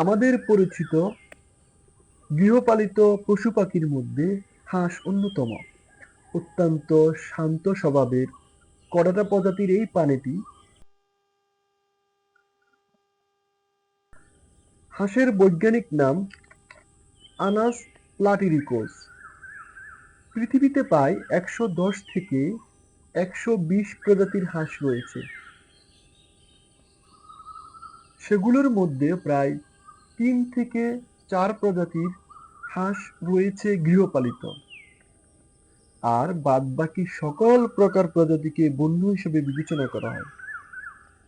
আমাদের পরিচিত গৃহপালিত পশু পাখির মধ্যে হাঁস অন্যতম। অত্যন্ত শান্ত স্বভাবের কড়াটা প্রজাতির এই প্রাণীটি হাঁসের বৈজ্ঞানিক নাম আনাস প্লাটিরিকোস। পৃথিবীতে প্রায় ১১০ থেকে ১২০ প্রজাতির হাঁস রয়েছে। সেগুলোর মধ্যে প্রায় ৩ থেকে ৪ প্রজাতির হাঁস রয়েছে গৃহপালিত, আর বাদবাকি সকল প্রকার প্রজাতিকে বন্য হিসেবে বিবেচনা করা হয়।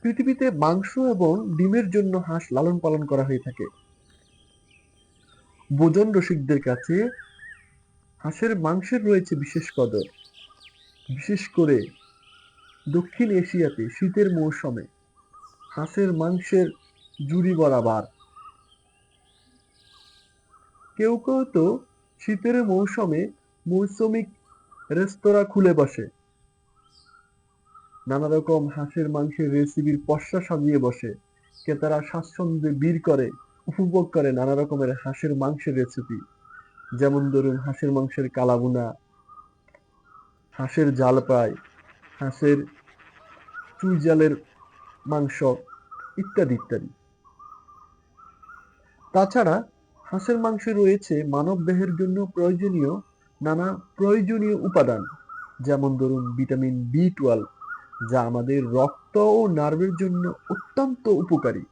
পৃথিবীতে মাংস এবং ডিমের জন্য হাঁস লালন পালন করা হয়ে থাকে। ভোজন রসিকদের কাছে হাঁসের মাংসের রয়েছে বিশেষ কদর। বিশেষ করে দক্ষিণ এশিয়াতে শীতের মৌসুমে হাঁসের মাংসের জুড়ি বরাবর। কেউ কেউ তো শীতের মৌসুমে মৌসুমিক রেস্তোরাঁ খুলে বসে, নানা রকম হাঁসের মাংসের রেসিপির পসরা সাজিয়ে বসে। ক্রেতারা স্বাচ্ছন্দ্যে ভিড় করে উপভোগ করে নানা রকমের হাঁসের মাংসের রেসিপি। যেমন ধরুন হাঁসের মাংসের কালাভুনা, হাঁসের ঝাল ফ্রাই, হাঁসের চুই ঝালের মাংস ইত্যাদি ইত্যাদি। তাছাড়া হাঁসের মাংসে রয়েছে মানবদেহের জন্য প্রয়োজনীয় নানা প্রয়োজনীয় উপাদান, যেমন ধরুন ভিটামিন বি 12, যা আমাদের রক্ত ও নার্ভের জন্য অত্যন্ত উপকারী।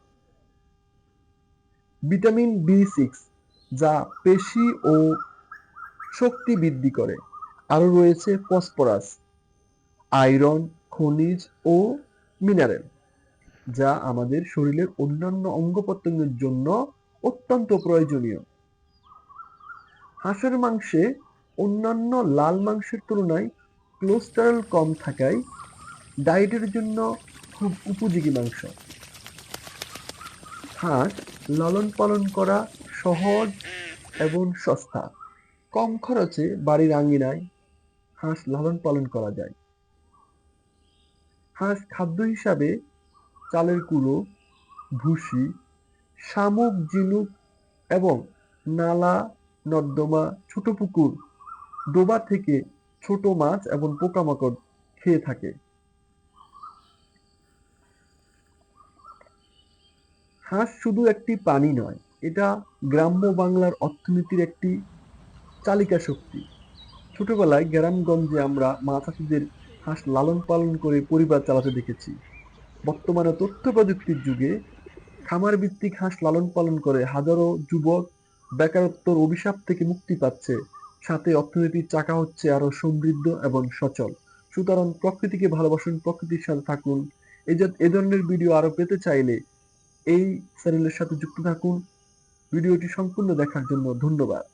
ভিটামিন বি 6, যা পেশি ও শক্তি বৃদ্ধি করে। আরও রয়েছে ফসফরাস, আয়রন, খনিজ ও মিনারেল, যা আমাদের শরীরের অন্যান্য অঙ্গ প্রত্যঙ্গের জন্য অত্যন্ত প্রয়োজনীয়। হাঁসের মাংসে অন্যান্য লাল মাংসের তুলনায় কোলেস্টেরল কম থাকায় ডায়েটের জন্য খুব উপযোগী মাংস। হাঁস লালন পালন করা সহজ এবং সস্তা। কম খরচে বাড়ির আঙিনায় হাঁস লালন পালন করা যায়। হাঁস খাদ্য হিসাবে চালের কুলো, ভুসি, শামুক, ঝিনুক এবং নালা, নর্দমা, ছোট পুকুর, ডোবা থেকে ছোট মাছ এবং পোকামাকড় খেয়ে থাকে। হাঁস শুধু একটি প্রাণী নয়, এটা গ্রাম্য বাংলার অর্থনীতির একটি চালিকা শক্তি। ছোটবেলায় গ্রামগঞ্জে আমরা মা চাষিদের হাঁস লালন পালন করে পরিবার চালাতে দেখেছি। বর্তমানে তথ্য প্রযুক্তির যুগে খামার ভিত্তিক হাঁস লালন পালন করে হাজারো যুবক বেকারত্বের অভিশাপ থেকে মুক্তি পাচ্ছে, সাথে অর্থনীতির চাকা হচ্ছে আরো সমৃদ্ধ এবং সচল। সুতরাং প্রকৃতিকে ভালোবাসুন, প্রকৃতির সাথে থাকুন। এ ধরনের ভিডিও আরো পেতে চাইলে এই চ্যানেলের সাথে যুক্ত থাকুন। ভিডিওটি সম্পূর্ণ দেখার জন্য ধন্যবাদ।